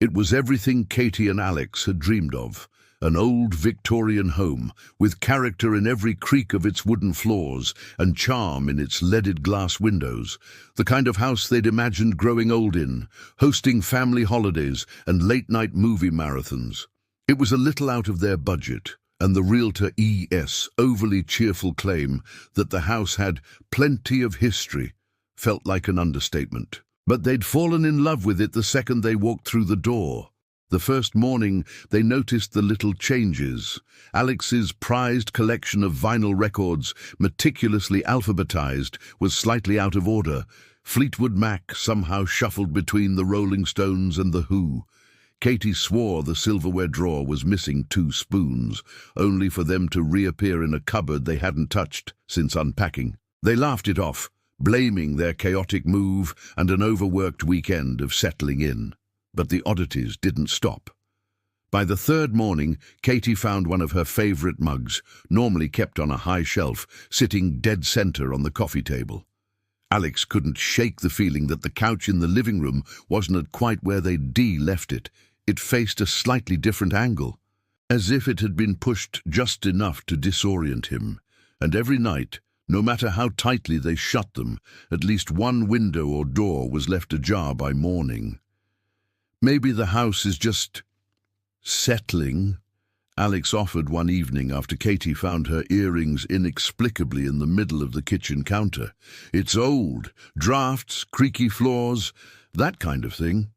It was everything Katie and Alex had dreamed of. An old Victorian home, with character in every creak of its wooden floors and charm in its leaded glass windows. The kind of house they'd imagined growing old in, hosting family holidays and late-night movie marathons. It was a little out of their budget, and the realtor E.S. overly cheerful claim that the house had plenty of history felt like an understatement. But they'd fallen in love with it the second they walked through the door. The first morning, they noticed the little changes. Alex's prized collection of vinyl records, meticulously alphabetized, was slightly out of order. Fleetwood Mac somehow shuffled between the Rolling Stones and The Who. Katie swore the silverware drawer was missing 2 spoons, only for them to reappear in a cupboard they hadn't touched since unpacking. They laughed it off, blaming their chaotic move and an overworked weekend of settling in. But the oddities didn't stop. By the third morning, Katie found one of her favorite mugs, normally kept on a high shelf, sitting dead center on the coffee table. Alex couldn't shake the feeling that the couch in the living room wasn't at quite where they'd left it. It faced a slightly different angle, as if it had been pushed just enough to disorient him. And every night, no matter how tightly they shut them, at least one window or door was left ajar by morning. Maybe the house is just settling, Alex offered one evening after Katie found her earrings inexplicably in the middle of the kitchen counter. It's old, drafts, creaky floors, that kind of thing.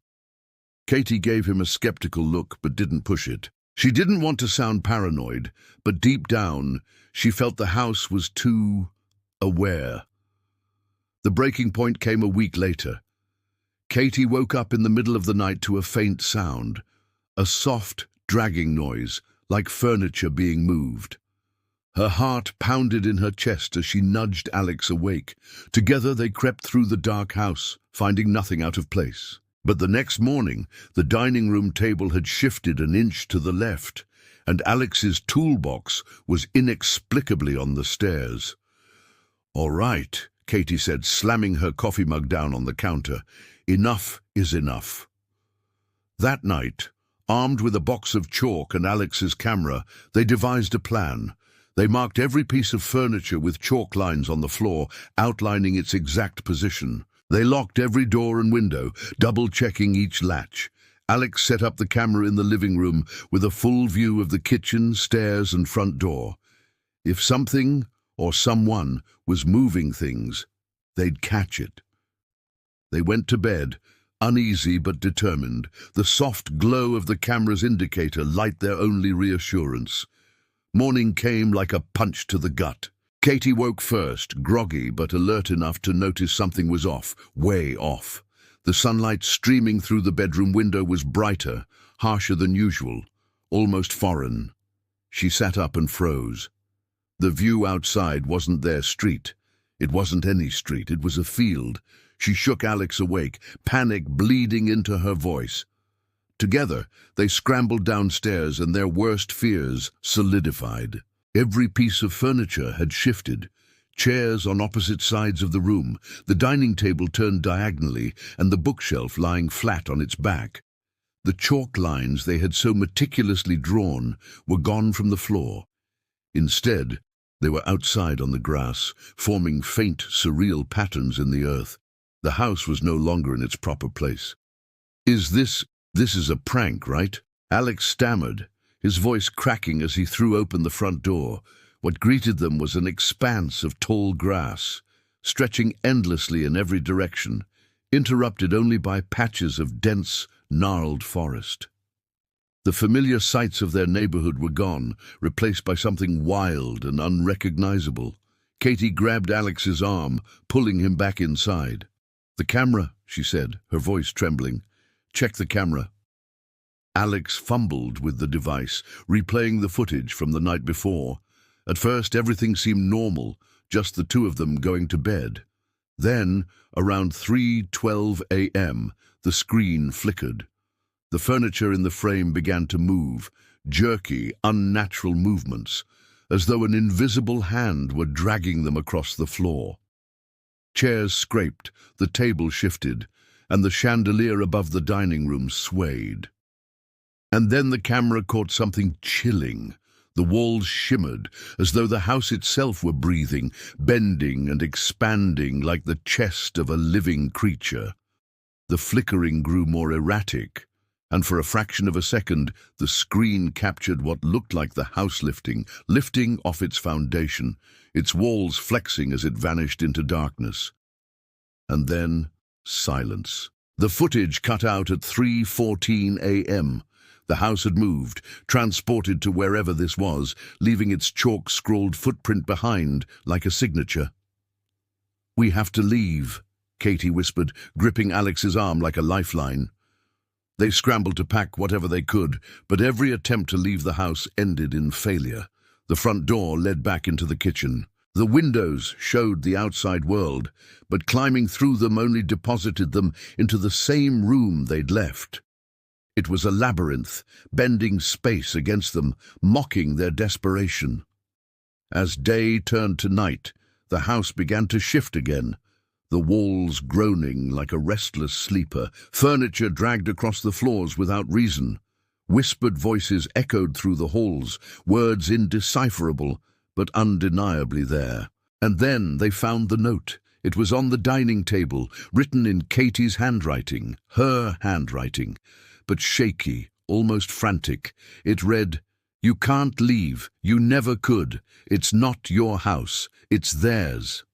Katie gave him a skeptical look but didn't push it. She didn't want to sound paranoid, but deep down she felt the house was too aware. The breaking point came a week later. Katie woke up in the middle of the night to a faint sound, a soft, dragging noise, like furniture being moved. Her heart pounded in her chest as she nudged Alex awake. Together they crept through the dark house, finding nothing out of place. But the next morning, the dining room table had shifted an inch to the left, and Alex's toolbox was inexplicably on the stairs. "All right," Katie said, slamming her coffee mug down on the counter. "Enough is enough." That night, armed with a box of chalk and Alex's camera, they devised a plan. They marked every piece of furniture with chalk lines on the floor, outlining its exact position. They locked every door and window, double-checking each latch. Alex set up the camera in the living room with a full view of the kitchen, stairs, and front door. If something or someone was moving things, they'd catch it. They went to bed, uneasy but determined. The soft glow of the camera's indicator light their only reassurance. Morning came like a punch to the gut. Katie woke first, groggy but alert enough to notice something was off, way off. The sunlight streaming through the bedroom window was brighter, harsher than usual, almost foreign. She sat up and froze. The view outside wasn't their street. It wasn't any street, it was a field. She shook Alex awake, panic bleeding into her voice. Together, they scrambled downstairs and their worst fears solidified. Every piece of furniture had shifted. Chairs on opposite sides of the room, the dining table turned diagonally, and the bookshelf lying flat on its back. The chalk lines they had so meticulously drawn were gone from the floor. Instead, they were outside on the grass, forming faint, surreal patterns in the earth. The house was no longer in its proper place. This is a prank, right?" Alex stammered, his voice cracking as he threw open the front door. What greeted them was an expanse of tall grass, stretching endlessly in every direction, interrupted only by patches of dense, gnarled forest. The familiar sights of their neighborhood were gone, replaced by something wild and unrecognizable. Katie grabbed Alex's arm, pulling him back inside. "The camera," she said, her voice trembling. "Check the camera." Alex fumbled with the device, replaying the footage from the night before. At first, everything seemed normal, just the two of them going to bed. Then, around 3:12 a.m., the screen flickered. The furniture in the frame began to move, jerky, unnatural movements, as though an invisible hand were dragging them across the floor. Chairs scraped, the table shifted, and the chandelier above the dining room swayed. And then the camera caught something chilling. The walls shimmered, as though the house itself were breathing, bending and expanding like the chest of a living creature. The flickering grew more erratic, and for a fraction of a second, the screen captured what looked like the house lifting off its foundation, its walls flexing as it vanished into darkness. And then, silence. The footage cut out at 3:14 a.m. The house had moved, transported to wherever this was, leaving its chalk-scrawled footprint behind like a signature. "We have to leave," Katie whispered, gripping Alex's arm like a lifeline. They scrambled to pack whatever they could, but every attempt to leave the house ended in failure. The front door led back into the kitchen. The windows showed the outside world, but climbing through them only deposited them into the same room they'd left. It was a labyrinth, bending space against them, mocking their desperation. As day turned to night, the house began to shift again, the walls groaning like a restless sleeper, furniture dragged across the floors without reason. Whispered voices echoed through the halls, words indecipherable, but undeniably there. And then they found the note. It was on the dining table, written in Katie's handwriting, her handwriting, but shaky, almost frantic. It read, "You can't leave. You never could. It's not your house. It's theirs."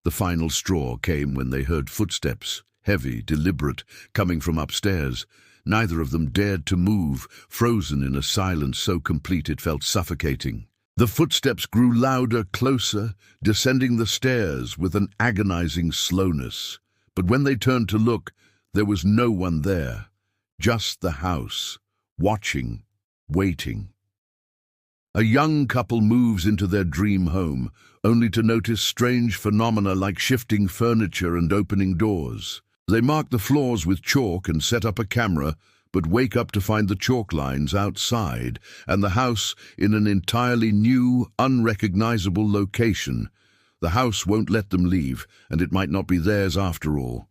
The final straw came when they heard footsteps, heavy, deliberate, coming from upstairs. Neither of them dared to move, frozen in a silence so complete it felt suffocating. The footsteps grew louder, closer, descending the stairs with an agonizing slowness. But when they turned to look, there was no one there. Just the house, watching, waiting. A young couple moves into their dream home, only to notice strange phenomena like shifting furniture and opening doors. They mark the floors with chalk and set up a camera, but wake up to find the chalk lines outside and the house in an entirely new, unrecognizable location. The house won't let them leave, and it might not be theirs after all.